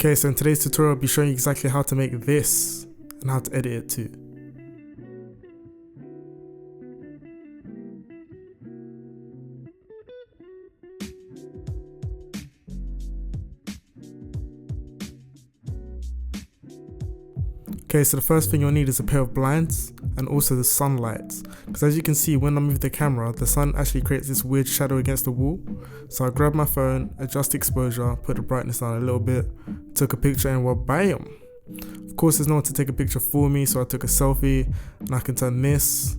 Okay, so in today's tutorial I'll be showing you exactly how to make this and how to edit it too. Okay, so the first thing you'll need is a pair of blinds and also the sunlight, because as you can see when I move the camera, the sun actually creates this weird shadow against the wall. So I grabbed my phone, adjust exposure, put the brightness down a little bit, took a picture, and well, bam! Of course there's no one to take a picture for me, so I took a selfie, and I can turn this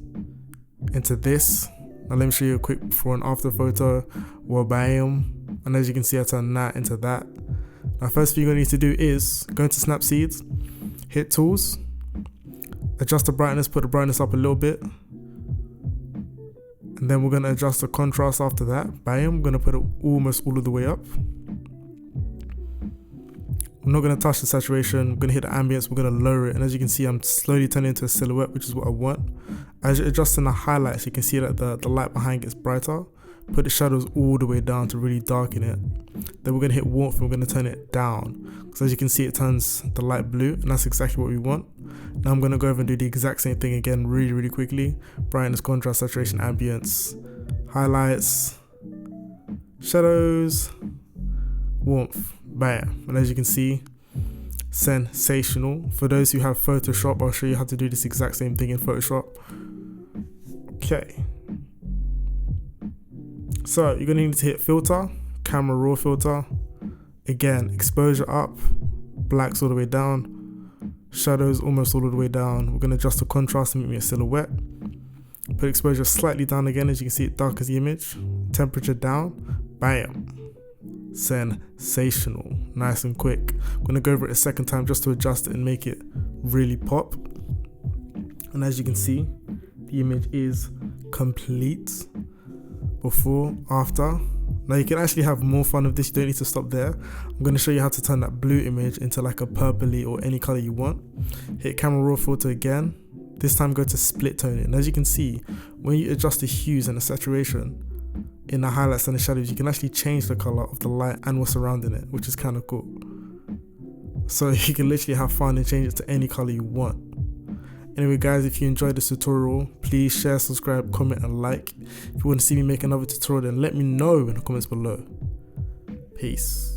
into this. Now let me show you a quick before and after photo. Well, bam! And as you can see, I turned that into that. Now first thing you're going to need to do is go into Snapseed, hit tools, adjust the brightness, put the brightness up a little bit, and then we're going to adjust the contrast after that. Bam, I'm going to put it almost all of the way up. I'm not going to touch the saturation, we're going to hit the ambience, we're going to lower it, and as you can see I'm slowly turning into a silhouette, which is what I want. As you're adjusting the highlights, you can see that the light behind gets brighter. Put the shadows all the way down to really darken it. Then we're going to hit warmth and we're going to turn it down, because as you can see it turns the light blue, and that's exactly what we want. Now I'm going to go over and do the exact same thing again really quickly. Brightness, contrast, saturation, ambience, highlights, shadows, warmth, bam. And as you can see, sensational. For those who have Photoshop, I'll show you how to do this exact same thing in Photoshop. Okay. So you're going to need to hit filter, camera raw filter, again exposure up, blacks all the way down, shadows almost all the way down. We're going to adjust the contrast and make me a silhouette. Put exposure slightly down again, as you can see it darkens the image. Temperature down, bam, sensational, nice and quick. I'm going to go over it a second time just to adjust it and make it really pop. And as you can see, the image is complete. Before, after. Now you can actually have more fun with this, you don't need to stop there. I'm going to show you how to turn that blue image into like a purpley or any color you want. Hit camera raw filter again, this time go to split tone it, and as you can see when you adjust the hues and the saturation in the highlights and the shadows, you can actually change the color of the light and what's surrounding it, which is kind of cool. So you can literally have fun and change it to any color you want. Anyway guys, if you enjoyed this tutorial, please share, subscribe, comment and like. If you want to see me make another tutorial, then let me know in the comments below. Peace.